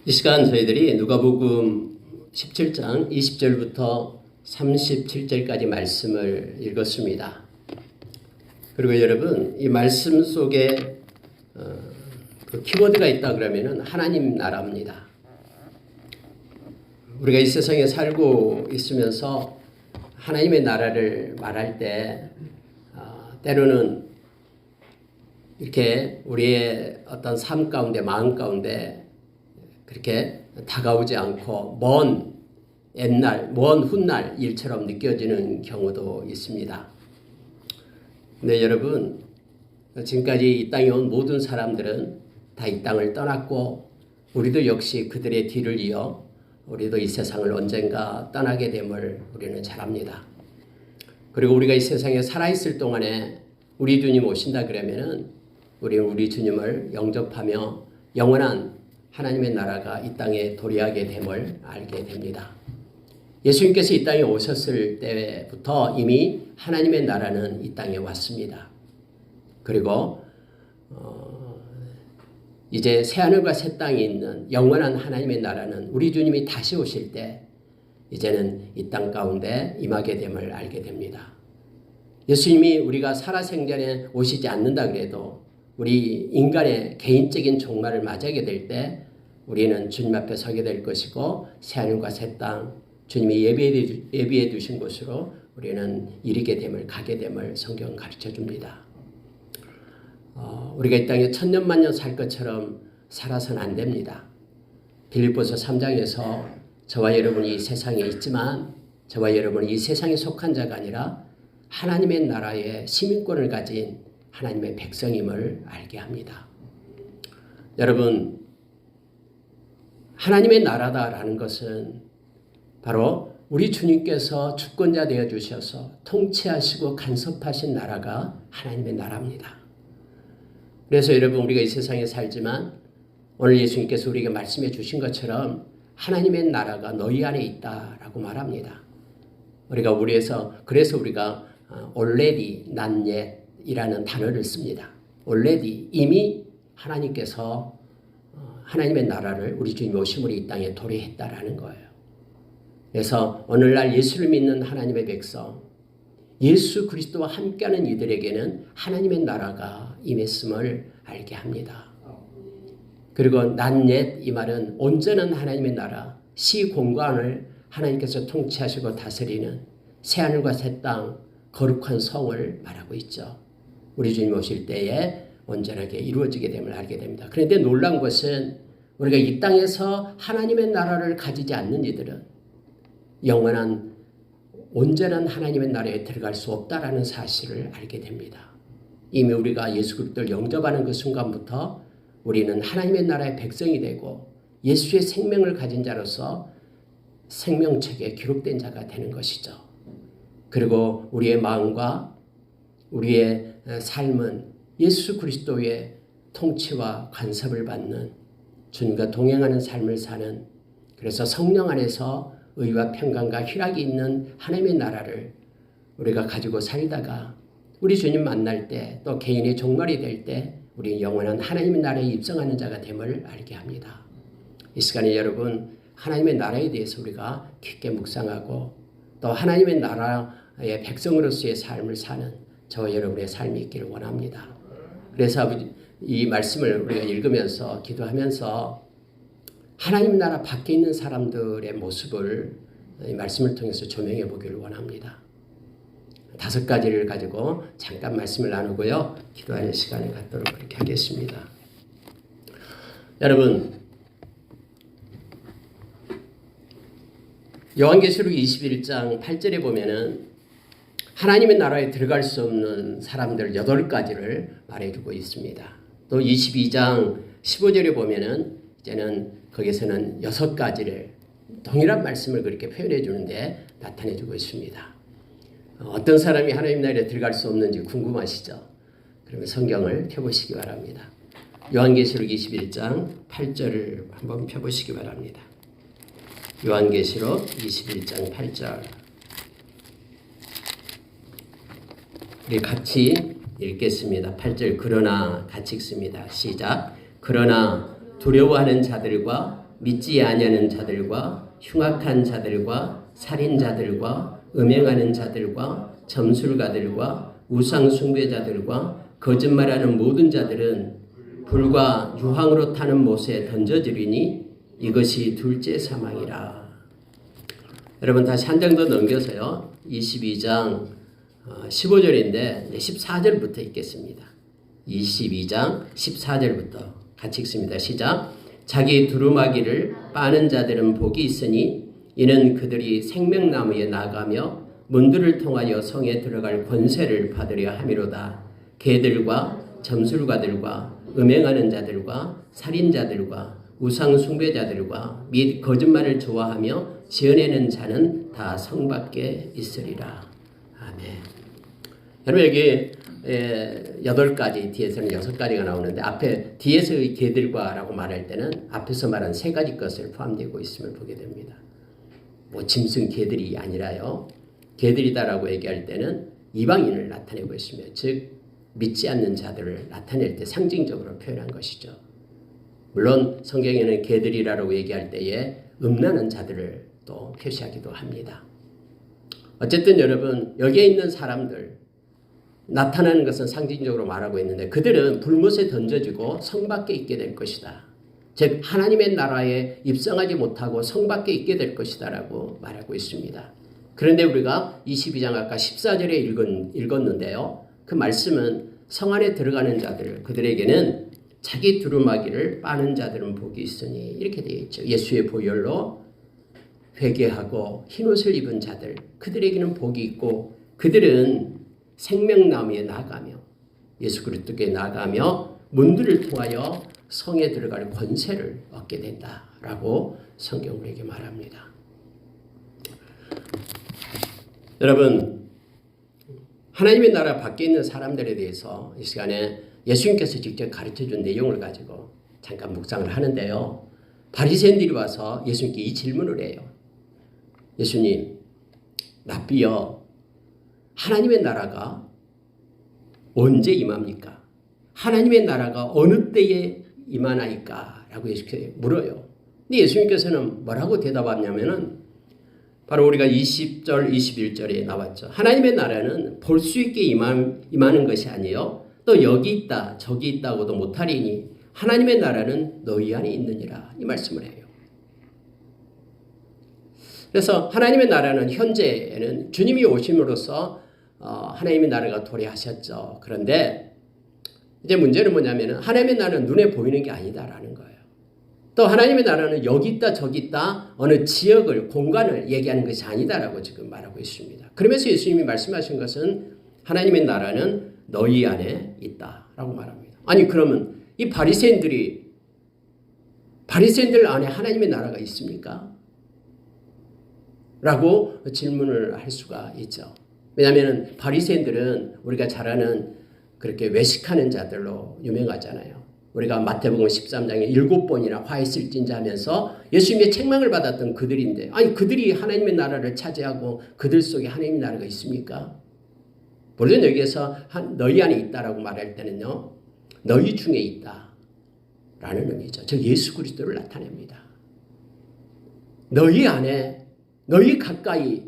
이 시간 저희들이 누가복음 17장 20절부터 37절까지 말씀을 읽었습니다. 그리고 여러분, 이 말씀 속에 그 키워드가 있다 그러면은 하나님 나라입니다. 우리가 이 세상에 살고 있으면서 하나님의 나라를 말할 때 때로는 이렇게 우리의 어떤 삶 가운데, 마음 가운데 그렇게 다가오지 않고 먼 옛날, 먼 훗날 일처럼 느껴지는 경우도 있습니다. 근데 여러분, 지금까지 이 땅에 온 모든 사람들은 다 이 땅을 떠났고 우리도 역시 그들의 뒤를 이어 우리도 이 세상을 언젠가 떠나게 됨을 우리는 잘 압니다. 그리고 우리가 이 세상에 살아있을 동안에 우리 주님 오신다 그러면은 우리는 우리 주님을 영접하며 영원한 하나님의 나라가 이 땅에 도래하게 됨을 알게 됩니다. 예수님께서 이 땅에 오셨을 때부터 이미 하나님의 나라는 이 땅에 왔습니다. 그리고 이제 새하늘과 새 땅이 있는 영원한 하나님의 나라는 우리 주님이 다시 오실 때 이제는 이 땅 가운데 임하게 됨을 알게 됩니다. 예수님이 우리가 살아생전에 오시지 않는다 그래도 우리 인간의 개인적인 종말을 맞이하게 될 때 우리는 주님 앞에 서게 될 것이고 새하늘과 새 땅 주님이 예비해 두신 곳으로 우리는 이르게 됨을, 가게 됨을 성경은 가르쳐 줍니다. 우리가 이 땅에 천년만년 살 것처럼 살아서는 안 됩니다. 빌립보서 3장에서 저와 여러분이 이 세상에 있지만 저와 여러분이 이 세상에 속한 자가 아니라 하나님의 나라의 시민권을 가진 하나님의 백성임을 알게 합니다. 여러분, 하나님의 나라다라는 것은 바로 우리 주님께서 주권자 되어 주셔서 통치하시고 간섭하신 나라가 하나님의 나라입니다. 그래서 여러분, 우리가 이 세상에 살지만 오늘 예수님께서 우리에게 말씀해 주신 것처럼 하나님의 나라가 너희 안에 있다라고 말합니다. 그래서 우리가 already, not yet 이라는 단어를 씁니다. already, 이미 하나님께서 하나님의 나라를 우리 주님 오심으로 이 땅에 도래했다라는 거예요. 그래서 오늘날 예수를 믿는 하나님의 백성, 예수 그리스도와 함께하는 이들에게는 하나님의 나라가 임했음을 알게 합니다. 그리고 not yet 이 말은 온전한 하나님의 나라, 시공간을 하나님께서 통치하시고 다스리는 새하늘과 새 땅, 거룩한 성을 말하고 있죠. 우리 주님 오실 때에 온전하게 이루어지게 됨을 알게 됩니다. 그런데 놀라운 것은 우리가 이 땅에서 하나님의 나라를 가지지 않는 이들은 영원한 온전한 하나님의 나라에 들어갈 수 없다라는 사실을 알게 됩니다. 이미 우리가 예수 그리스도를 영접하는 그 순간부터 우리는 하나님의 나라의 백성이 되고 예수의 생명을 가진 자로서 생명책에 기록된 자가 되는 것이죠. 그리고 우리의 마음과 우리의 삶은 예수 그리스도의 통치와 간섭을 받는 주님과 동행하는 삶을 사는, 그래서 성령 안에서 의와 평강과 희락이 있는 하나님의 나라를 우리가 가지고 살다가 우리 주님 만날 때 또 개인의 종말이 될 때 우리 영원한 하나님의 나라에 입성하는 자가 됨을 알게 합니다. 이 시간에 여러분, 하나님의 나라에 대해서 우리가 깊게 묵상하고 또 하나님의 나라의 백성으로서의 삶을 사는 저와 여러분의 삶이 있기를 원합니다. 그래서 이 말씀을 우리가 읽으면서 기도하면서 하나님 나라 밖에 있는 사람들의 모습을 이 말씀을 통해서 조명해 보기를 원합니다. 5가지를 가지고 잠깐 말씀을 나누고요. 기도하는 시간을 갖도록 그렇게 하겠습니다. 여러분, 요한계시록 21장 8절에 보면은 하나님의 나라에 들어갈 수 없는 사람들 8가지를 말해주고 있습니다. 또 22장 15절에 보면은 이제는 거기서는 6가지를 동일한 말씀을 그렇게 표현해 주는데 나타내주고 있습니다. 어떤 사람이 하나님 나라에 들어갈 수 없는지 궁금하시죠? 그러면 성경을 펴보시기 바랍니다. 요한계시록 21장 8절을 한번 펴보시기 바랍니다. 요한계시록 21장 8절. 우리 같이 읽겠습니다. 8절. 그러나 같이 읽습니다. 시작. 그러나 두려워하는 자들과 믿지 아니하는 자들과 흉악한 자들과 살인자들과 음행하는 자들과 점술가들과 우상 숭배자들과 거짓말하는 모든 자들은 불과 유황으로 타는 못에 던져지리니 이것이 둘째 사망이라. 여러분 다시 한 장 더 넘겨서요. 22장 15절인데 14절부터 읽겠습니다. 22장 14절부터 같이 읽습니다. 시작. 자기 두루마기를 빠는 자들은 복이 있으니 이는 그들이 생명나무에 나가며 문들을 통하여 성에 들어갈 권세를 받으려 함이로다. 개들과 점술가들과 음행하는 자들과 살인자들과 우상 숭배자들과 및 거짓말을 좋아하며 지어내는 자는 다 성 밖에 있으리라. 아멘. 여러분 여기 8가지 뒤에서는 6가지가 나오는데 앞에 뒤에서의 개들과라고 말할 때는 앞에서 말한 3가지 것을 포함되고 있음을 보게 됩니다. 뭐 짐승 개들이 아니라요. 개들이다라고 얘기할 때는 이방인을 나타내고 있으며 즉 믿지 않는 자들을 나타낼 때 상징적으로 표현한 것이죠. 물론 성경에는 개들이라고 얘기할 때에 음란한 자들을 또 표시하기도 합니다. 어쨌든 여러분 여기에 있는 사람들 나타나는 것은 상징적으로 말하고 있는데 그들은 불못에 던져지고 성 밖에 있게 될 것이다. 즉 하나님의 나라에 입성하지 못하고 성 밖에 있게 될 것이다 라고 말하고 있습니다. 그런데 우리가 22장 아까 14절에 읽었는데요. 그 말씀은 성 안에 들어가는 자들 그들에게는 자기 두루마기를 빠는 자들은 복이 있으니 이렇게 되어 있죠. 예수의 보혈로 회개하고 흰옷을 입은 자들 그들에게는 복이 있고 그들은 생명나무에 나가며 예수 그리스도께 나가며 문들을 통하여 성에 들어갈 권세를 얻게 된다라고 성경 우리에게 말합니다. 여러분 하나님의 나라 밖에 있는 사람들에 대해서 이 시간에 예수님께서 직접 가르쳐준 내용을 가지고 잠깐 묵상을 하는데요. 바리새인들이 와서 예수님께 이 질문을 해요. 예수님, 랍비여, 하나님의 나라가 언제 임합니까? 하나님의 나라가 어느 때에 임하나이까? 라고 예수님께 물어요. 근데 예수님께서는 뭐라고 대답하냐면은 바로 우리가 20절, 21절에 나왔죠. 하나님의 나라는 볼 수 있게 임하는 것이 아니요. 또 여기 있다, 저기 있다고도 못하리니 하나님의 나라는 너희 안에 있느니라. 이 말씀을 해요. 그래서 하나님의 나라는 현재에는 주님이 오심으로써 하나님의 나라가 도래하셨죠. 그런데 이제 문제는 뭐냐면 하나님의 나라는 눈에 보이는 게 아니다라는 거예요. 또 하나님의 나라는 여기 있다 저기 있다 어느 지역을 공간을 얘기하는 것이 아니다라고 지금 말하고 있습니다. 그러면서 예수님이 말씀하신 것은 하나님의 나라는 너희 안에 있다라고 말합니다. 아니 그러면 이 바리새인들 안에 하나님의 나라가 있습니까? 라고 질문을 할 수가 있죠. 왜냐하면 바리새인들은 우리가 잘 아는 그렇게 외식하는 자들로 유명하잖아요. 우리가 마태복음 13장에 7번이나 화했을 진자하면서 예수님의 책망을 받았던 그들인데 아니 그들이 하나님의 나라를 차지하고 그들 속에 하나님의 나라가 있습니까? 물론 여기에서 너희 안에 있다라고 말할 때는요. 너희 중에 있다라는 의미죠. 즉 예수 그리스도를 나타냅니다. 너희 안에 너희 가까이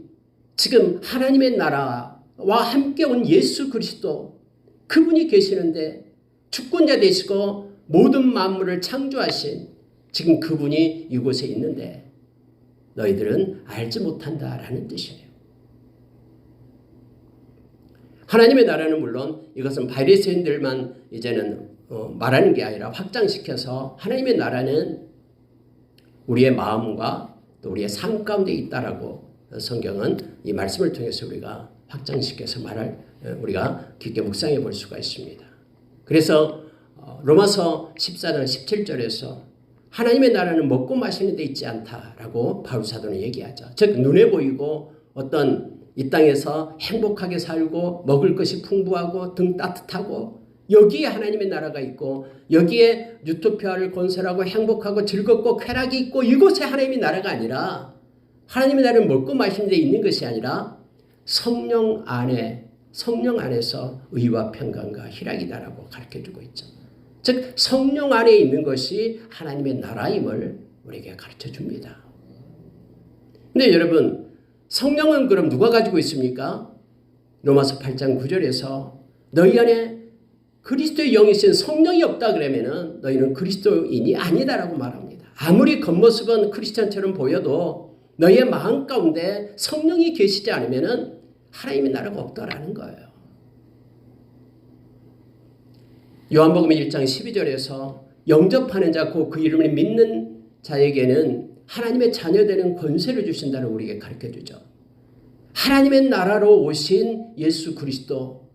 지금 하나님의 나라와 함께 온 예수 그리스도 그분이 계시는데 주권자 되시고 모든 만물을 창조하신 지금 그분이 이곳에 있는데 너희들은 알지 못한다라는 뜻이에요. 하나님의 나라는 물론 이것은 바리새인들만 이제는 말하는 게 아니라 확장시켜서 하나님의 나라는 우리의 마음과 또 우리의 삶 가운데 있다라고 성경은 이 말씀을 통해서 우리가 확장시켜서 우리가 깊게 묵상해 볼 수가 있습니다. 그래서 로마서 14장 17절에서 하나님의 나라는 먹고 마시는 데 있지 않다라고 바울 사도는 얘기하죠. 즉 눈에 보이고 어떤 이 땅에서 행복하게 살고 먹을 것이 풍부하고 등 따뜻하고 여기에 하나님의 나라가 있고 여기에 유토피아를 건설하고 행복하고 즐겁고 쾌락이 있고 이곳에 하나님의 나라가 아니라 하나님의 나라는 먹고 마시는 데 있는 것이 아니라 성령 안에서 의와 평강과 희락이다라고 가르쳐주고 있죠. 즉 성령 안에 있는 것이 하나님의 나라임을 우리에게 가르쳐 줍니다. 근데 여러분, 성령은 그럼 누가 가지고 있습니까? 로마서 8장 9절에서 너희 안에 그리스도의 영이신 성령이 없다 그러면은 너희는 그리스도인이 아니다라고 말합니다. 아무리 겉모습은 크리스찬처럼 보여도 너희의 마음 가운데 성령이 계시지 않으면은 하나님의 나라가 없다라는 거예요. 요한복음 1장 12절에서 영접하는 자, 곧 그 이름을 믿는 자에게는 하나님의 자녀되는 권세를 주신다는 우리에게 가르쳐주죠. 하나님의 나라로 오신 예수 그리스도,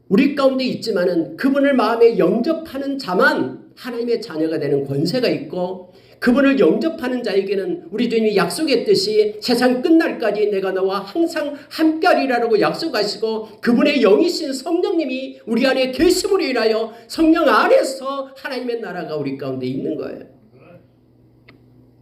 우리 가운데 있지만은 그분을 마음에 영접하는 자만 하나님의 자녀가 되는 권세가 있고, 그분을 영접하는 자에게는 우리 주님이 약속했듯이 세상 끝날까지 내가 너와 항상 함께하리라고 약속하시고, 그분의 영이신 성령님이 우리 안에 계심으로 인하여 성령 안에서 하나님의 나라가 우리 가운데 있는 거예요.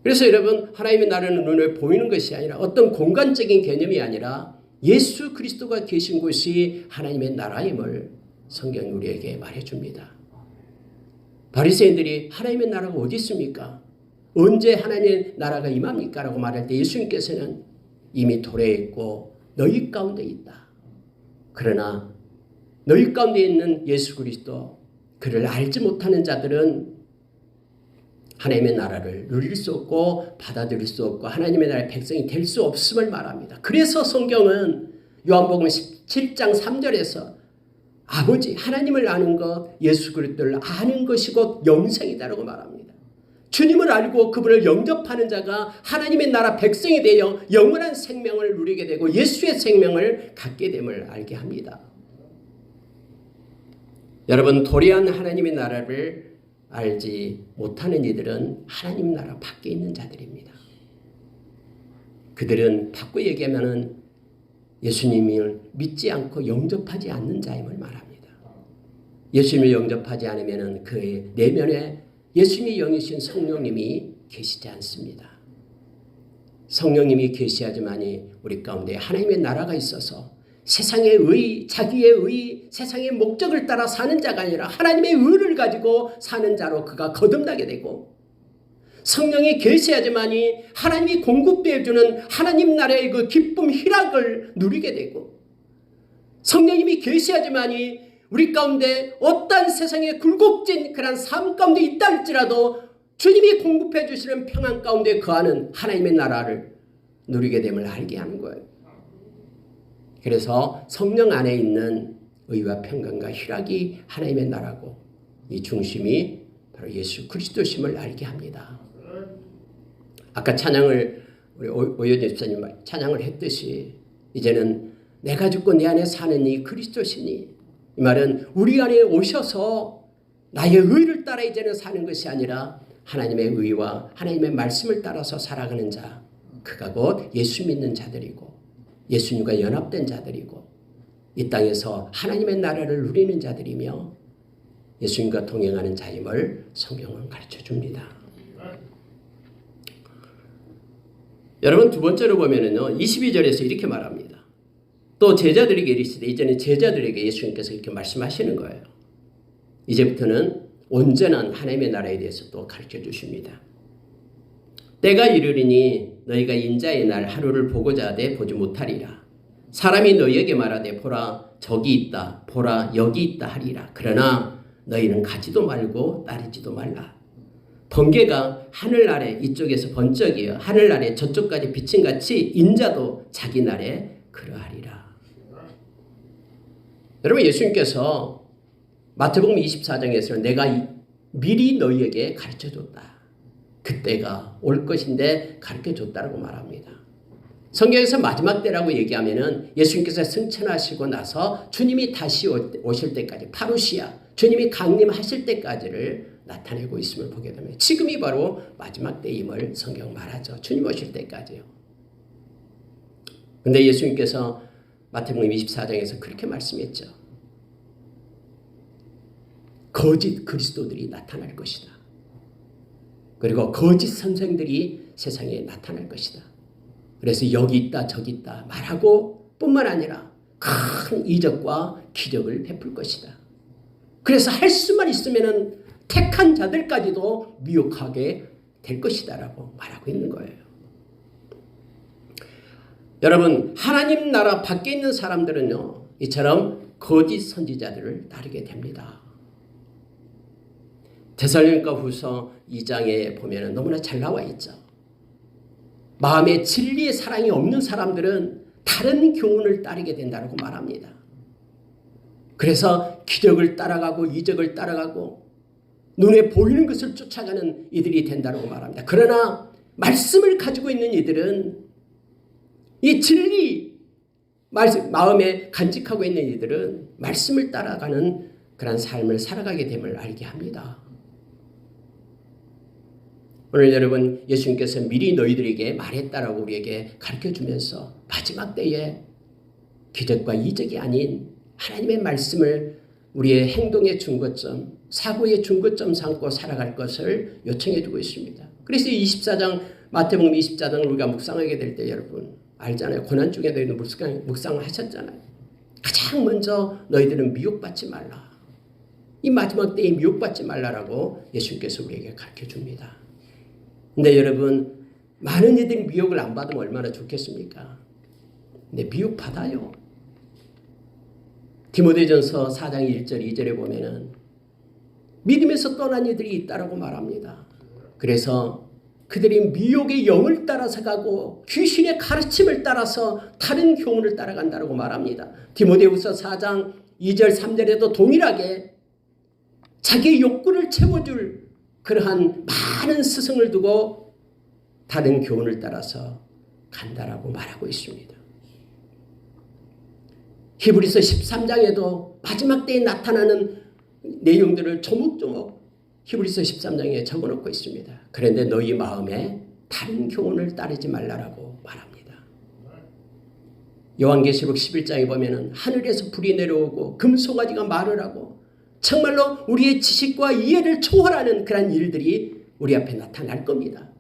그래서 여러분, 하나님의 나라는 눈에 보이는 것이 아니라 어떤 공간적인 개념이 아니라 예수 그리스도가 계신 곳이 하나님의 나라임을 성경이 우리에게 말해줍니다. 바리새인들이 하나님의 나라가 어디 있습니까? 언제 하나님의 나라가 임합니까? 라고 말할 때 예수님께서는 이미 도래에 있고 너희 가운데 있다. 그러나 너희 가운데 있는 예수 그리스도, 그를 알지 못하는 자들은 하나님의 나라를 누릴 수 없고 받아들일 수 없고 하나님의 나라의 백성이 될 수 없음을 말합니다. 그래서 성경은 요한복음 17장 3절에서 아버지 하나님을 아는 것, 예수 그리스도를 아는 것이 곧 영생이다라고 말합니다. 주님을 알고 그분을 영접하는 자가 하나님의 나라 백성이 되어 영원한 생명을 누리게 되고 예수의 생명을 갖게 됨을 알게 합니다. 여러분, 도리한 하나님의 나라를 알지 못하는 이들은 하나님 나라 밖에 있는 자들입니다. 그들은 바꿔 얘기하면 예수님을 믿지 않고 영접하지 않는 자임을 말합니다. 예수님을 영접하지 않으면 그의 내면에 예수님의 영이신 성령님이 계시지 않습니다. 성령님이 계시하지만이 우리 가운데 하나님의 나라가 있어서 세상의 의, 자기의 의, 세상의 목적을 따라 사는 자가 아니라 하나님의 의를 가지고 사는 자로 그가 거듭나게 되고, 성령이 계시하지만이 하나님이 공급되어 주는 하나님 나라의 그 기쁨 희락을 누리게 되고, 성령님이 계시하지만이 우리 가운데 어떠한 세상의 굴곡진 그런 삶 가운데 있다 할지라도 주님이 공급해 주시는 평안 가운데 거하는 하나님의 나라를 누리게 됨을 알게 하는 거예요. 그래서 성령 안에 있는 의와 평강과 희락이 하나님의 나라고, 이 중심이 바로 예수 그리스도심을 알게 합니다. 아까 찬양을 우리 오효진 집사님 찬양을 했듯이 이제는 내가 죽고 내 안에 사는 이 그리스도시니, 이 말은 우리 안에 오셔서 나의 의를 따라 이제는 사는 것이 아니라 하나님의 의와 하나님의 말씀을 따라서 살아가는 자, 그가 곧 예수 믿는 자들이고 예수님과 연합된 자들이고 이 땅에서 하나님의 나라를 누리는 자들이며 예수님과 동행하는 자임을 성경은 가르쳐 줍니다. 여러분, 두 번째로 보면은요, 22절에서 이렇게 말합니다. 또 제자들에게 이르시되, 이제는 제자들에게 예수님께서 이렇게 말씀하시는 거예요. 이제부터는 온전한 하나님의 나라에 대해서 또 가르쳐 주십니다. 때가 이르리니 너희가 인자의 날 하루를 보고자 하되 보지 못하리라. 사람이 너희에게 말하되 보라 저기 있다, 보라 여기 있다 하리라. 그러나 너희는 가지도 말고 따르지도 말라. 번개가 하늘 아래 이쪽에서 번쩍이어 하늘 아래 저쪽까지 비친 같이 인자도 자기 날에 그러하리라. 여러분, 예수님께서 마태복음 24장에서는 내가 미리 너희에게 가르쳐줬다. 그때가 올 것인데 가르쳐줬다라고 말합니다. 성경에서 마지막 때라고 얘기하면은 예수님께서 승천하시고 나서 주님이 다시 오실 때까지, 파루시아, 주님이 강림하실 때까지를 나타내고 있음을 보게 되면 지금이 바로 마지막 때임을 성경 말하죠. 주님 오실 때까지요. 근데 예수님께서 마태복음 24장에서 그렇게 말씀했죠. 거짓 그리스도들이 나타날 것이다. 그리고 거짓 선생들이 세상에 나타날 것이다. 그래서 여기 있다 저기 있다 말하고 뿐만 아니라 큰 이적과 기적을 베풀 것이다. 그래서 할 수만 있으면은 택한 자들까지도 미혹하게 될 것이다라고 말하고 있는 거예요. 여러분, 하나님 나라 밖에 있는 사람들은요, 이처럼 거짓 선지자들을 따르게 됩니다. 데살로니가후서 2장에 보면 너무나 잘 나와 있죠. 마음에 진리의 사랑이 없는 사람들은 다른 교훈을 따르게 된다고 말합니다. 그래서 기적을 따라가고 이적을 따라가고 눈에 보이는 것을 쫓아가는 이들이 된다고 말합니다. 그러나 말씀을 가지고 있는 이들은, 이 진리 마음에 간직하고 있는 이들은 말씀을 따라가는 그런 삶을 살아가게 됨을 알게 합니다. 오늘 여러분, 예수님께서 미리 너희들에게 말했다라고 우리에게 가르쳐주면서 마지막 때에 기적과 이적이 아닌 하나님의 말씀을 우리의 행동의 중거점, 사고의 중거점 삼고 살아갈 것을 요청해 주고 있습니다. 그래서 24장, 마태복음 24장을 우리가 묵상하게 될 때 여러분 알잖아요. 고난 중에 너희는 묵상을 하셨잖아요. 가장 먼저 너희들은 미혹받지 말라. 이 마지막 때에 미혹받지 말라라고 예수님께서 우리에게 가르쳐 줍니다. 근데 여러분, 많은 이들이 미혹을 안 받으면 얼마나 좋겠습니까? 근데 미혹 받아요. 디모데전서 4장 1절 2절에 보면은 믿음에서 떠난 이들이 있다라고 말합니다. 그래서 그들이 미혹의 영을 따라서 가고 귀신의 가르침을 따라서 다른 교훈을 따라간다라고 말합니다. 디모데후서 4장 2절 3절에도 동일하게 자기의 욕구를 채워줄 그러한 많은 스승을 두고 다른 교훈을 따라서 간다라고 말하고 있습니다. 히브리서 13장에도 마지막 때에 나타나는 내용들을 조목조목 히브리서 13장에 적어놓고 있습니다. 그런데 너희 마음에 다른 교훈을 따르지 말라라고 말합니다. 요한계시록 11장에 보면은 하늘에서 불이 내려오고 금송아지가 말을 하고 정말로 우리의 지식과 이해를 초월하는 그런 일들이 우리 앞에 나타날 겁니다.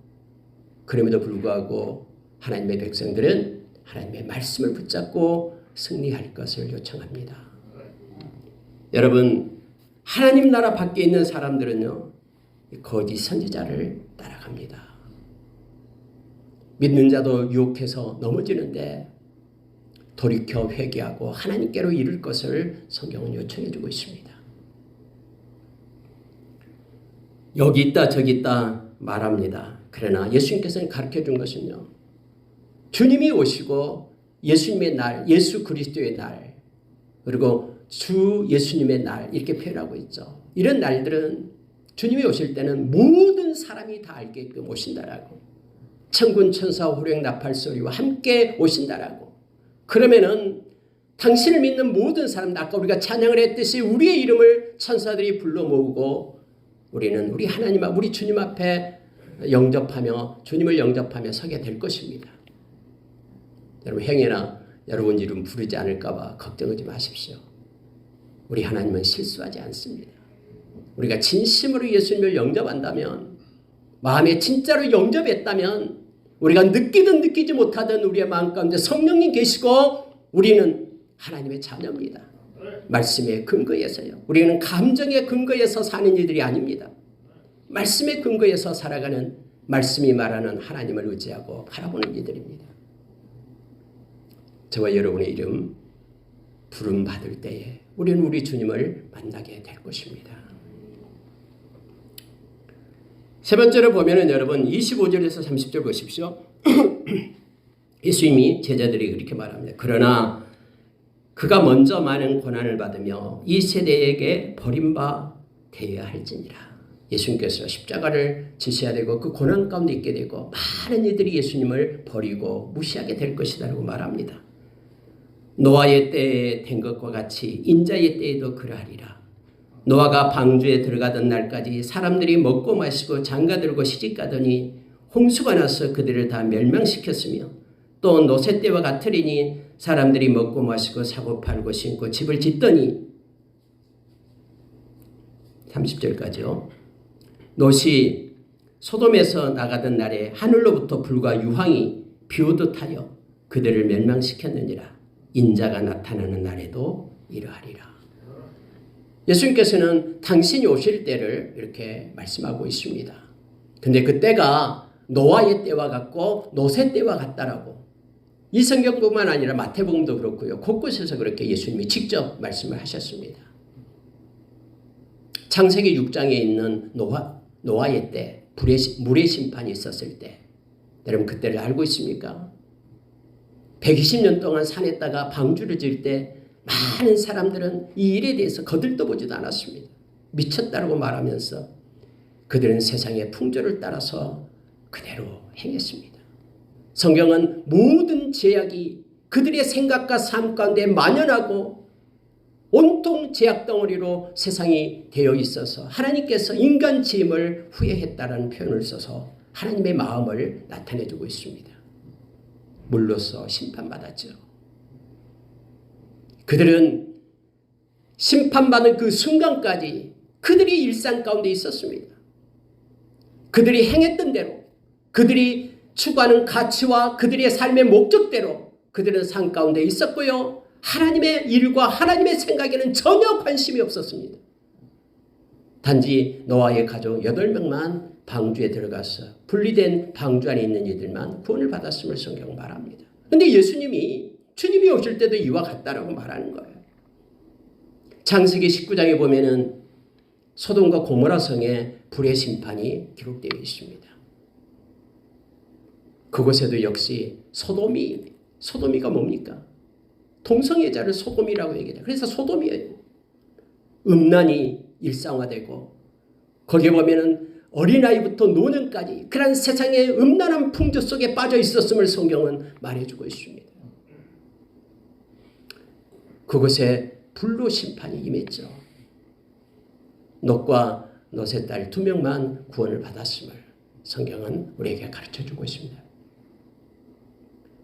그럼에도 불구하고 하나님의 백성들은 하나님의 말씀을 붙잡고 승리할 것을 요청합니다. 여러분, 하나님 나라 밖에 있는 사람들은요, 거짓 선지자를 따라갑니다. 믿는 자도 유혹해서 넘어지는데 돌이켜 회개하고 하나님께로 이를 것을 성경은 요청해 주고 있습니다. 여기 있다 저기 있다 말합니다. 그러나 예수님께서는 가르쳐 준 것은요, 주님이 오시고 예수님의 날, 예수 그리스도의 날, 그리고 주 예수님의 날 이렇게 표현하고 있죠. 이런 날들은 주님이 오실 때는 모든 사람이 다 알게끔 오신다라고, 천군 천사 호령 나팔 소리와 함께 오신다라고. 그러면은 당신을 믿는 모든 사람들, 아까 우리가 찬양을 했듯이 우리의 이름을 천사들이 불러 모으고 우리는 우리 하나님, 우리 주님 앞에 영접하며 주님을 영접하며 서게 될 것입니다. 여러분, 행여나 여러분 이름 부르지 않을까 봐 걱정하지 마십시오. 우리 하나님은 실수하지 않습니다. 우리가 진심으로 예수님을 영접한다면, 마음에 진짜로 영접했다면, 우리가 느끼든 느끼지 못하든 우리의 마음 가운데 성령님 계시고 우리는 하나님의 자녀입니다. 말씀의 근거에서요. 우리는 감정의 근거에서 사는 이들이 아닙니다. 말씀의 근거에서 살아가는, 말씀이 말하는 하나님을 의지하고 바라보는 이들입니다. 저와 여러분의 이름 부름 받을 때에 우리는 우리 주님을 만나게 될 것입니다. 세 번째로 보면은 여러분 25절에서 30절 보십시오. 예수님이 제자들이 그렇게 말합니다. 그러나 그가 먼저 많은 고난을 받으며 이 세대에게 버림바 되어야 할지니라. 예수님께서 십자가를 지셔야 되고 그 고난 가운데 있게 되고 많은 이들이 예수님을 버리고 무시하게 될 것이라고 말합니다. 노아의 때에 된 것과 같이 인자의 때에도 그러하리라. 노아가 방주에 들어가던 날까지 사람들이 먹고 마시고 장가들고 시집가더니 홍수가 나서 그들을 다 멸망시켰으며, 또 노새 때와 같으리니 사람들이 먹고 마시고 사고 팔고 신고 집을 짓더니, 30절까지요. 롯이 소돔에서 나가던 날에 하늘로부터 불과 유황이 비오듯 하여 그들을 멸망시켰느니라. 인자가 나타나는 날에도 이러하리라. 예수님께서는 당신이 오실 때를 이렇게 말씀하고 있습니다. 근데 그 때가 노아의 때와 같고 노새 때와 같다라고. 이 성경뿐만 아니라 마태복음도 그렇고요. 곳곳에서 그렇게 예수님이 직접 말씀을 하셨습니다. 창세기 6장에 있는 노아의 때, 물의 심판이 있었을 때, 여러분 그때를 알고 있습니까? 120년 동안 산에다가 방주를 지을 때 많은 사람들은 이 일에 대해서 거들떠 보지도 않았습니다. 미쳤다고 말하면서 그들은 세상의 풍조를 따라서 그대로 행했습니다. 성경은 모든 제약이 그들의 생각과 삶 가운데 만연하고 온통 제약 덩어리로 세상이 되어 있어서 하나님께서 인간 지음을 후회했다라는 표현을 써서 하나님의 마음을 나타내주고 있습니다. 물로써 심판받았죠. 그들은 심판받는 그 순간까지 그들이 일상 가운데 있었습니다. 그들이 행했던 대로, 그들이 추구하는 가치와 그들의 삶의 목적대로 그들은 삶 가운데 있었고요. 하나님의 일과 하나님의 생각에는 전혀 관심이 없었습니다. 단지 노아의 가족 8명만 방주에 들어가서 분리된 방주 안에 있는 이들만 구원을 받았음을 성경은 말합니다. 그런데 주님이 오실 때도 이와 같다라고 말하는 거예요. 창세기 19장에 보면은 소돔과 고모라 성에 불의 심판이 기록되어 있습니다. 그곳에도 역시 소돔이가 뭡니까? 동성애자를 소돔이라고 얘기해요. 그래서 소돔이에요. 음란이 일상화되고 거기에 보면은 어린아이부터 노년까지 그런 세상의 음란한 풍조 속에 빠져 있었음을 성경은 말해주고 있습니다. 그곳에 불로 심판이 임했죠. 롯과 롯의 딸 2명만 구원을 받았음을 성경은 우리에게 가르쳐주고 있습니다.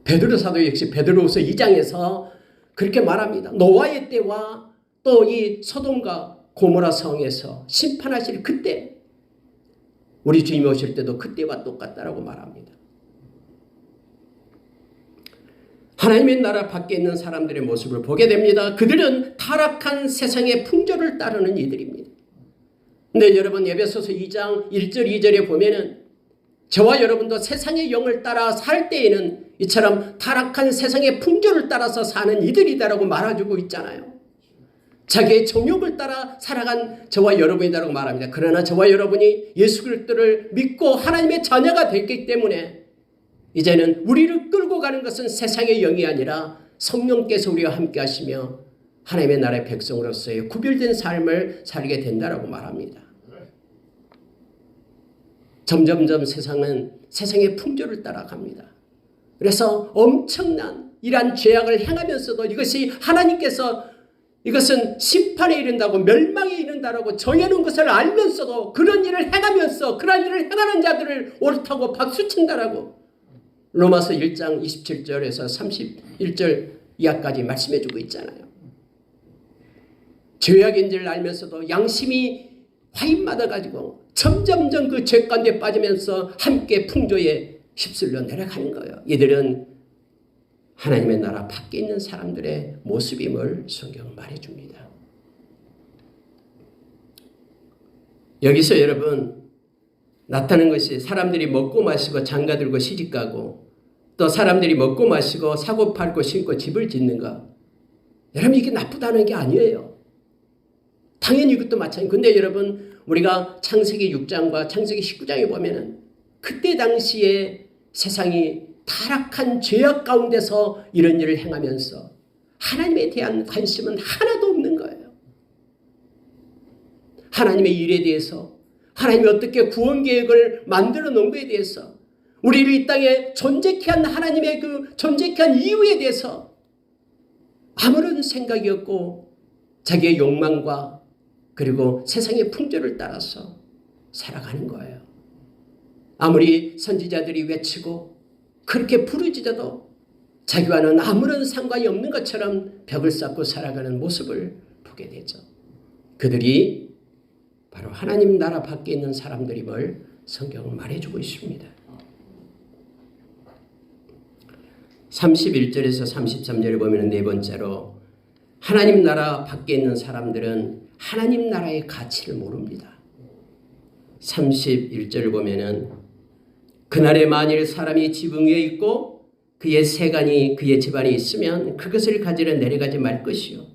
베드로 사도 역시 베드로후서 2장에서 그렇게 말합니다. 노아의 때와 또 이 소돔과 고모라 성에서 심판하실 그때 우리 주님이 오실 때도 그때와 똑같다라고 말합니다. 하나님의 나라 밖에 있는 사람들의 모습을 보게 됩니다. 그들은 타락한 세상의 풍조를 따르는 이들입니다. 근데 여러분 에베소서 2장 1절 2절에 보면은 저와 여러분도 세상의 영을 따라 살 때에는 이처럼 타락한 세상의 풍조를 따라서 사는 이들이다라고 말해주고 있잖아요. 자기의 정욕을 따라 살아간 저와 여러분이다라고 말합니다. 그러나 저와 여러분이 예수 그리스도를 믿고 하나님의 자녀가 됐기 때문에 이제는 우리를 끌고 가는 것은 세상의 영이 아니라 성령께서 우리와 함께 하시며 하나님의 나라의 백성으로서의 구별된 삶을 살게 된다라고 말합니다. 점점점 세상은 세상의 풍조를 따라갑니다. 그래서 엄청난 이러한 죄악을 행하면서도 이것이 하나님께서 이것은 심판에 이른다고 멸망에 이른다라고 정해놓은 것을 알면서도 그런 일을 행하면서 그런 일을 행하는 자들을 옳다고 박수친다라고 로마서 1장 27절에서 31절 이하까지 말씀해주고 있잖아요. 죄악인 줄 알면서도 양심이 화인맞아가지고 점점점 그 죄 가운데 빠지면서 함께 풍조에 휩쓸려 내려가는 거예요. 이들은 하나님의 나라 밖에 있는 사람들의 모습임을 성경은 말해줍니다. 여기서 여러분 나타나는 것이 사람들이 먹고 마시고 장가들고 시집가고 또 사람들이 먹고 마시고 사고 팔고 신고 집을 짓는 것. 여러분 이게 나쁘다는 게 아니에요. 당연히 이것도 마찬가지예요. 근데 여러분 우리가 창세기 6장과 창세기 19장에 보면은 그때 당시에 세상이 타락한 죄악 가운데서 이런 일을 행하면서 하나님에 대한 관심은 하나도 없는 거예요. 하나님의 일에 대해서 하나님이 어떻게 구원 계획을 만들어 놓은 것에 대해서 우리를 이 땅에 존재케 한 하나님의 그 존재케 한 이유에 대해서 아무런 생각이 없고 자기의 욕망과 그리고 세상의 풍조를 따라서 살아가는 거예요. 아무리 선지자들이 외치고 그렇게 부르짖어도 자기와는 아무런 상관이 없는 것처럼 벽을 쌓고 살아가는 모습을 보게 되죠. 그들이 바로 하나님 나라 밖에 있는 사람들임을 성경은 말해주고 있습니다. 31절에서 33절을 보면 네 번째로 하나님 나라 밖에 있는 사람들은 하나님 나라의 가치를 모릅니다. 31절 보면은 그날에 만일 사람이 지붕 위에 있고 그의 세간이 그의 집안에 있으면 그것을 가지러 내려가지 말 것이요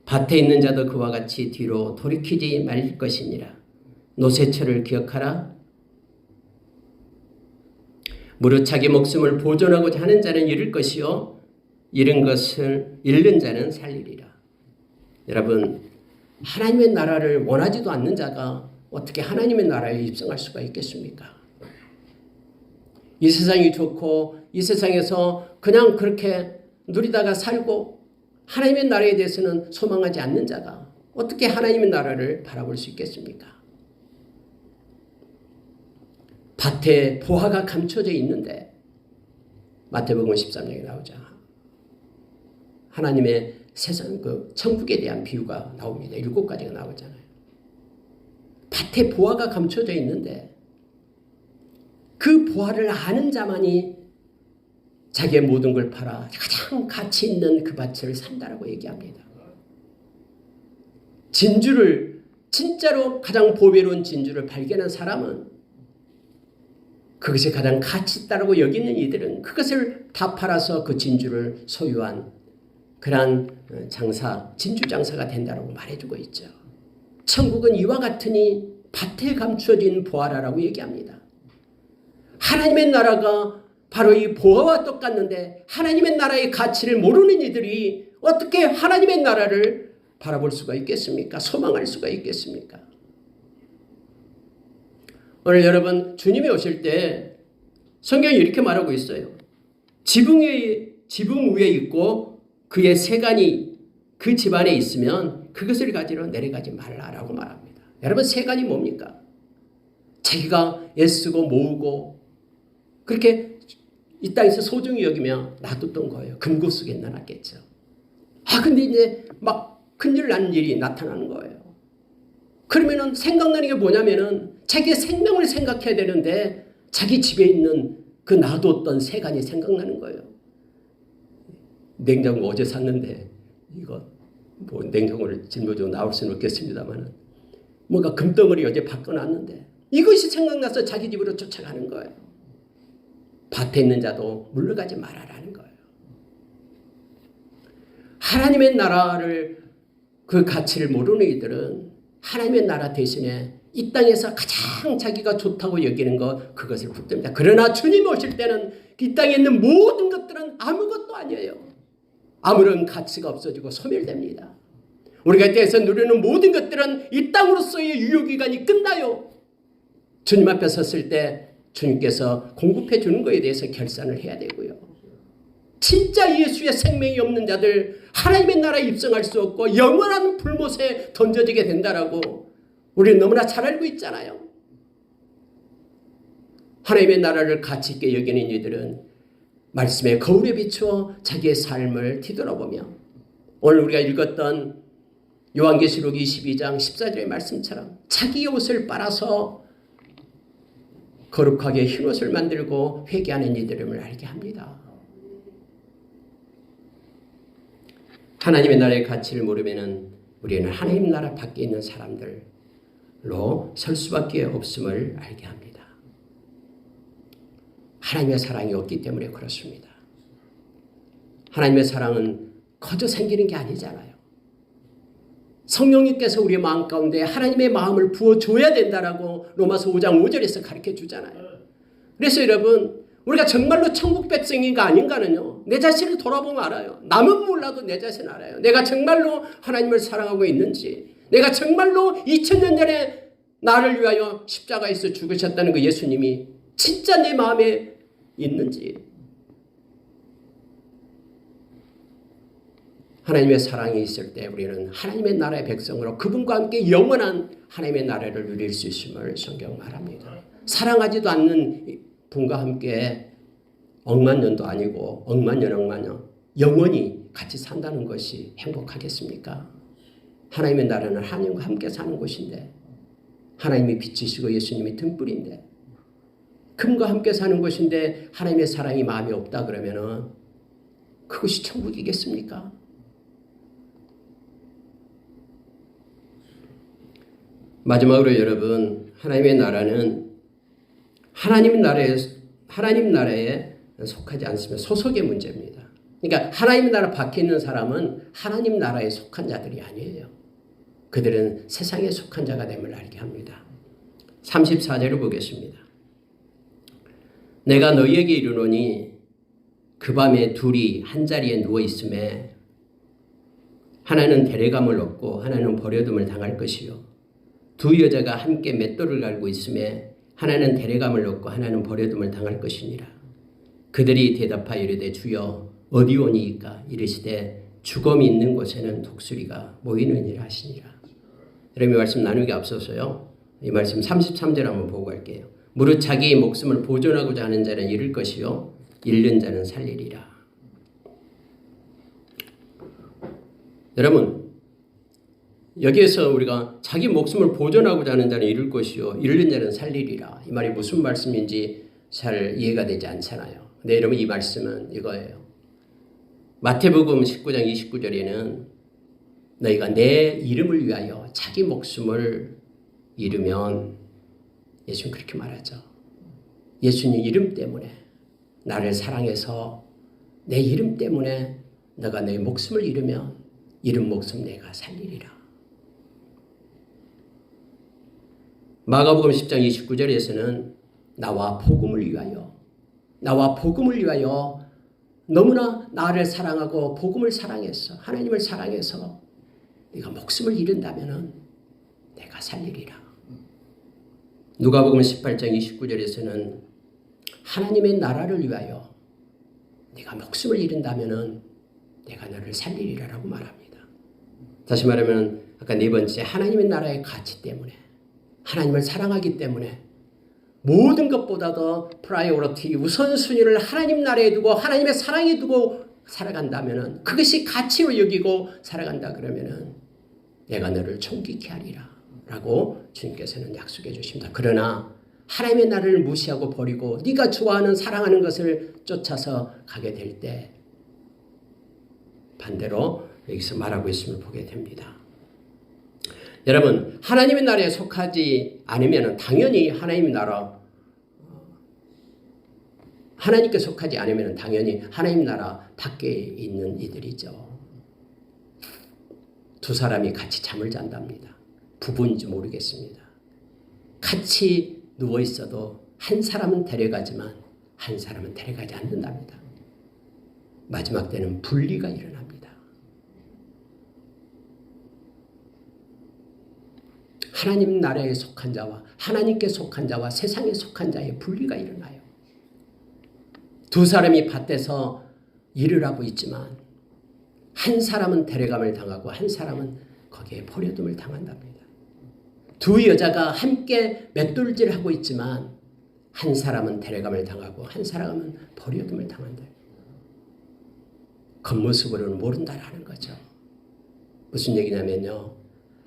밭에 있는 자도 그와 같이 뒤로 돌이키지 말 것이니라. 노새철을 기억하라. 무릇 자기 목숨을 보존하고자 하는 자는 잃을 것이요 잃은 것을 잃는 자는 살리리라. 여러분, 하나님의 나라를 원하지도 않는 자가 어떻게 하나님의 나라에 입성할 수가 있겠습니까? 이 세상이 좋고 이 세상에서 그냥 그렇게 누리다가 살고 하나님의 나라에 대해서는 소망하지 않는 자가 어떻게 하나님의 나라를 바라볼 수 있겠습니까? 밭에 보화가 감춰져 있는데 마태복음 13장에 나오죠. 하나님의 세상 그 천국에 대한 비유가 나옵니다. 7가지가 나오잖아요. 밭에 보화가 감춰져 있는데 그 보화를 아는 자만이 자기의 모든 걸 팔아 가장 가치 있는 그 밭을 산다라고 얘기합니다. 진주를 진짜로 가장 보배로운 진주를 발견한 사람은 그것이 가장 가치 있다라고 여기는 이들은 그것을 다 팔아서 그 진주를 소유한 그러한 장사, 진주 장사가 된다라고 말해주고 있죠. 천국은 이와 같으니 밭에 감추어진 보화라고 얘기합니다. 하나님의 나라가 바로 이 보화와 똑같는데 하나님의 나라의 가치를 모르는 이들이 어떻게 하나님의 나라를 바라볼 수가 있겠습니까? 소망할 수가 있겠습니까? 오늘 여러분 주님이 오실 때 성경이 이렇게 말하고 있어요. 지붕 위에 있고 그의 세간이 그 집안에 있으면 그것을 가지러 내려가지 말라라고 말합니다. 여러분 세간이 뭡니까? 자기가 애쓰고 모으고 그렇게 이 땅에서 소중히 여기며 놔뒀던 거예요. 금고 속에 넣어놨겠죠. 근데 이제 막 큰일 나는 일이 나타나는 거예요. 그러면은 생각나는 게 뭐냐면은 자기의 생명을 생각해야 되는데 자기 집에 있는 그 놔뒀던 세간이 생각나는 거예요. 냉장고 어제 샀는데 이거 뭐 냉장고를 짊어지고 나올 수는 없겠습니다만 뭔가 금덩어리 어제 바꿔놨는데 이것이 생각나서 자기 집으로 쫓아가는 거예요. 밭에 있는 자도 물러가지 말아라는 거예요. 하나님의 나라를 그 가치를 모르는 이들은 하나님의 나라 대신에 이 땅에서 가장 자기가 좋다고 여기는 것 그것을 붙듭니다. 그러나 주님 오실 때는 이 땅에 있는 모든 것들은 아무것도 아니에요. 아무런 가치가 없어지고 소멸됩니다. 우리가 이 땅에서 누리는 모든 것들은 이 땅으로서의 유효기간이 끝나요. 주님 앞에 섰을 때 주님께서 공급해 주는 것에 대해서 결산을 해야 되고요. 진짜 예수의 생명이 없는 자들 하나님의 나라에 입성할 수 없고 영원한 불못에 던져지게 된다라고 우리는 너무나 잘 알고 있잖아요. 하나님의 나라를 가치 있게 여기는 이들은 말씀의 거울에 비추어 자기의 삶을 뒤돌아보며 오늘 우리가 읽었던 요한계시록 22장 14절의 말씀처럼 자기의 옷을 빨아서 거룩하게 흰옷을 만들고 회개하는 이들임을 알게 합니다. 하나님의 나라의 가치를 모르면 우리는 하나님 나라 밖에 있는 사람들로 설 수밖에 없음을 알게 합니다. 하나님의 사랑이 없기 때문에 그렇습니다. 하나님의 사랑은 거저 생기는 게 아니잖아요. 성령님께서 우리의 마음 가운데 하나님의 마음을 부어줘야 된다라고 로마서 5장 5절에서 가르쳐 주잖아요. 그래서 여러분 우리가 정말로 천국 백성인가 아닌가는요. 내 자신을 돌아보면 알아요. 남은 몰라도 내 자신 알아요. 내가 정말로 하나님을 사랑하고 있는지 내가 정말로 2000년 전에 나를 위하여 십자가에서 죽으셨다는 그 예수님이 진짜 내 마음에 있는지 하나님의 사랑이 있을 때 우리는 하나님의 나라의 백성으로 그분과 함께 영원한 하나님의 나라를 누릴 수 있음을 성경 말합니다. 사랑하지도 않는 분과 함께 억만년도 아니고 억만년 영원히 같이 산다는 것이 행복하겠습니까? 하나님의 나라는 하나님과 함께 사는 곳인데 하나님이 빛이시고 예수님이 등불인데 그분과 함께 사는 곳인데 하나님의 사랑이 마음에 없다 그러면은 그것이 천국이겠습니까? 마지막으로 여러분, 하나님 나라에 속하지 않으면 소속의 문제입니다. 그러니까 하나님 나라 밖에 있는 사람은 하나님 나라에 속한 자들이 아니에요. 그들은 세상에 속한 자가 됨을 알게 합니다. 34절을 보겠습니다. 내가 너희에게 이르노니 그 밤에 둘이 한 자리에 누워 있음에 하나는 데려감을 얻고 하나는 버려둠을 당할 것이요 두 여자가 함께 맷돌을 갈고 있음에 하나는 데려감을 얻고 하나는 버려둠을 당할 것이니라. 그들이 대답하여 이르되 주여 어디 오니이까 이르시되 죽음이 있는 곳에는 독수리가 모이느니라 하시니라. 여러분 이 말씀 나누기 앞서서요. 이 말씀 33절 한번 보고 갈게요. 무릇 자기의 목숨을 보존하고자 하는 자는 잃을 것이요 잃는 자는 살리리라. 여러분 여기에서 우리가 자기 목숨을 보존하고자 하는 자는 잃을 것이요 잃는 자는 살리리라. 이 말이 무슨 말씀인지 잘 이해가 되지 않잖아요. 근데 여러분 이 말씀은 이거예요. 마태복음 19장 29절에는 너희가 내 이름을 위하여 자기 목숨을 잃으면 예수는 그렇게 말하죠. 예수님 이름 때문에 나를 사랑해서 내 이름 때문에 너가 내 목숨을 잃으면 잃은 목숨 내가 살리리라. 마가복음 10장 29절에서는 나와 복음을 위하여 너무나 나를 사랑하고 복음을 사랑해서 하나님을 사랑해서 네가 목숨을 잃는다면 내가 살리리라. 누가복음 18장 29절에서는 하나님의 나라를 위하여 네가 목숨을 잃는다면 내가 너를 살리리라라고 말합니다. 다시 말하면 아까 네 번째 하나님의 나라의 가치 때문에 하나님을 사랑하기 때문에 모든 것보다도 프라이오리티 우선순위를 하나님 나라에 두고 하나님의 사랑에 두고 살아간다면 그것이 가치로 여기고 살아간다 그러면 내가 너를 존귀케 하리라 라고 주님께서는 약속해 주십니다. 그러나 하나님의 나라를 무시하고 버리고 네가 좋아하는 사랑하는 것을 쫓아서 가게 될 때 반대로 여기서 말하고 있음을 보게 됩니다. 여러분 하나님의 나라에 속하지 않으면 당연히 하나님께 속하지 않으면 당연히 하나님 나라 밖에 있는 이들이죠. 두 사람이 같이 잠을 잔답니다. 부부인지 모르겠습니다. 같이 누워 있어도 한 사람은 데려가지만 한 사람은 데려가지 않는답니다. 마지막 때는 분리가 일어납니다. 하나님 나라에 속한 자와 하나님께 속한 자와 세상에 속한 자의 분리가 일어나요. 두 사람이 밭에서 일을 하고 있지만 한 사람은 데려감을 당하고 한 사람은 거기에 버려둠을 당한답니다. 두 여자가 함께 맷돌질을 하고 있지만 한 사람은 데려감을 당하고 한 사람은 버려둠을 당한다. 겉모습으로는 모른다라는 거죠. 무슨 얘기냐면요.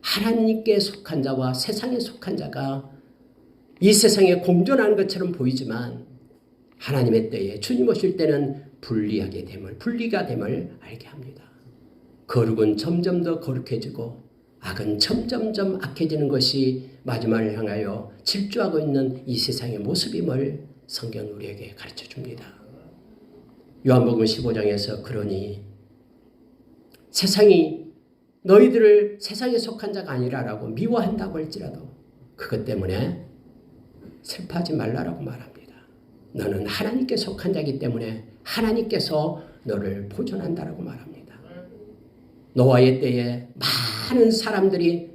하나님께 속한 자와 세상에 속한 자가 이 세상에 공존하는 것처럼 보이지만 하나님의 때에 주님 오실 때는 분리가 됨을 알게 합니다. 거룩은 점점 더 거룩해지고 악은 점점점 악해지는 것이 마지막을 향하여 질주하고 있는 이 세상의 모습임을 성경은 우리에게 가르쳐 줍니다. 요한복음 15장에서 그러니 세상이 너희들을 세상에 속한 자가 아니라라고 미워한다고 할지라도 그것 때문에 슬퍼하지 말라라고 말합니다. 너는 하나님께 속한 자이기 때문에 하나님께서 너를 보존한다라고 말합니다. 노아의 때에 많은 사람들이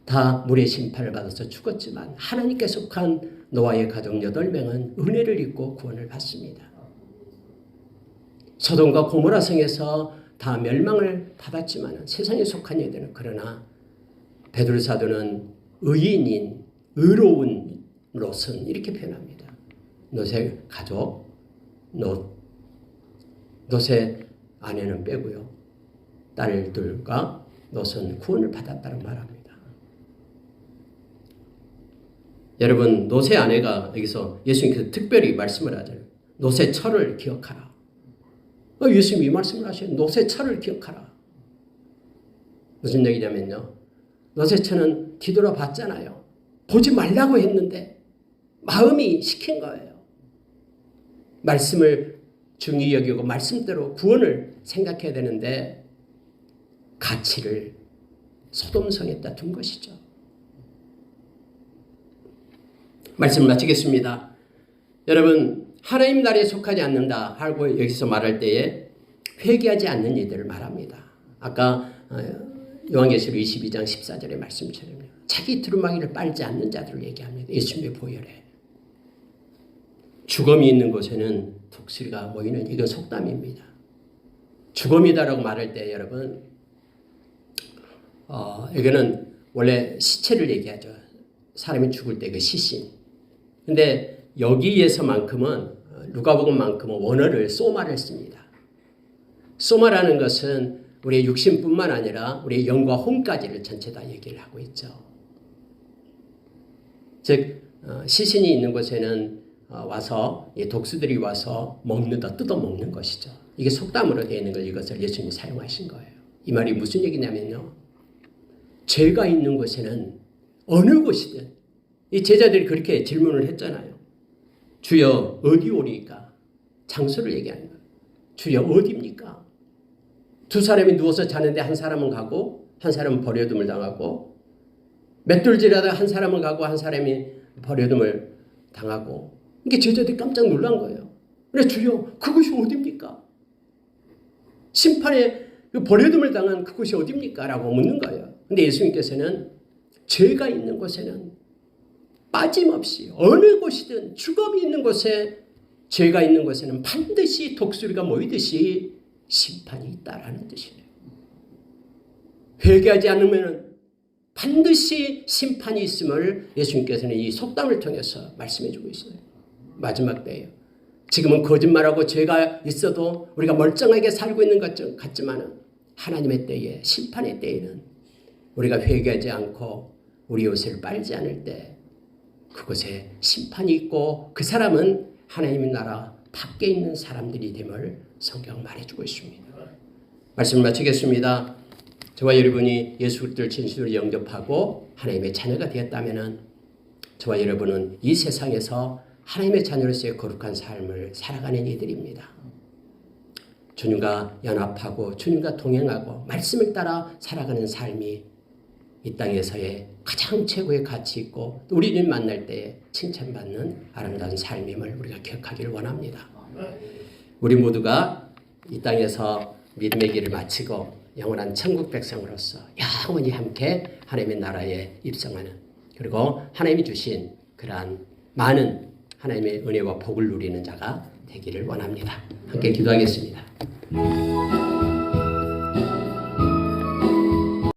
다 물의 심판을 받아서 죽었지만 하나님께 속한 노아의 가족 8명은 은혜를 입고 구원을 받습니다. 소돔과 고모라 성에서 다 멸망을 받았지만 세상에 속한 이들은 그러나 베드로 사도는 의인인 의로운 롯은 이렇게 표현합니다. 롯의 가족, 롯의 아내는 빼고요. 딸들과 롯은 구원을 받았다고 말합니다. 여러분 롯의 아내가 여기서 예수님께서 특별히 말씀을 하잖아요. 롯의 철을 기억하라. 예수님이 이 말씀을 하셔요. 롯의 철을 기억하라. 무슨 얘기냐면요. 롯의 철은 뒤돌아 봤잖아요. 보지 말라고 했는데 마음이 시킨 거예요. 말씀을 중히 여기고 말씀대로 구원을 생각해야 되는데 가치를 소돔성에다 둔 것이죠. 말씀을 마치겠습니다. 여러분, 하나님 나라에 속하지 않는다 하고 여기서 말할 때에 회개하지 않는 이들을 말합니다. 아까 요한계시록 22장 14절의 말씀처럼요. 자기 두루마기를 빨지 않는 자들을 얘기합니다. 예수님의 보혈에. 죽음이 있는 곳에는 독수리가 모이는 이건 속담입니다. 죽음이다라고 말할 때 여러분 이거는 원래 시체를 얘기하죠. 사람이 죽을 때 그 시신. 근데 여기에서만큼은 누가복음만큼은 원어를 소마를 씁니다. 소마라는 것은 우리의 육신뿐만 아니라 우리의 영과 혼까지를 전체 다 얘기를 하고 있죠. 즉 시신이 있는 곳에는 와서 독수들이 와서 뜯어 먹는 것이죠. 이게 속담으로 되어 있는 걸 이것을 예수님이 사용하신 거예요. 이 말이 무슨 얘기냐면요. 죄가 있는 곳에는 어느 곳이든 이 제자들이 그렇게 질문을 했잖아요. 주여 어디 오리까? 장소를 얘기하는 거예요. 주여 어디입니까? 두 사람이 누워서 자는데 한 사람은 가고 한 사람은 버려둠을 당하고 맷돌질하다 한 사람은 가고 한 사람이 버려둠을 당하고 이게 제자들이 깜짝 놀란 거예요. 그래 주여 그곳이 어디입니까? 심판에 버려둠을 당한 그곳이 어디입니까? 라고 묻는 거예요. 근데 예수님께서는 죄가 있는 곳에는 빠짐없이 어느 곳이든 죽음이 있는 곳에 죄가 있는 곳에는 반드시 독수리가 모이듯이 심판이 있다라는 뜻이에요. 회개하지 않으면 반드시 심판이 있음을 예수님께서는 이 속담을 통해서 말씀해 주고 있어요. 마지막 때예요. 지금은 거짓말하고 죄가 있어도 우리가 멀쩡하게 살고 있는 것 같지만 하나님의 때에 심판의 때에는 우리가 회개하지 않고 우리 옷을 빨지 않을 때 그곳에 심판이 있고 그 사람은 하나님의 나라 밖에 있는 사람들이 됨을 성경 말해주고 있습니다. 말씀을 마치겠습니다. 저와 여러분이 예수 그리스도를 진실로 영접하고 하나님의 자녀가 되었다면 저와 여러분은 이 세상에서 하나님의 자녀로서의 거룩한 삶을 살아가는 이들입니다. 주님과 연합하고 주님과 동행하고 말씀을 따라 살아가는 삶이 이 땅에서의 가장 최고의 가치 있고 우리 주님 만날 때에 칭찬받는 아름다운 삶임을 우리가 기억하기를 원합니다. 우리 모두가 이 땅에서 믿음의 길을 마치고 영원한 천국 백성으로서 영원히 함께 하나님의 나라에 입성하는 그리고 하나님이 주신 그러한 많은 하나님의 은혜와 복을 누리는 자가 되기를 원합니다. 함께 기도하겠습니다.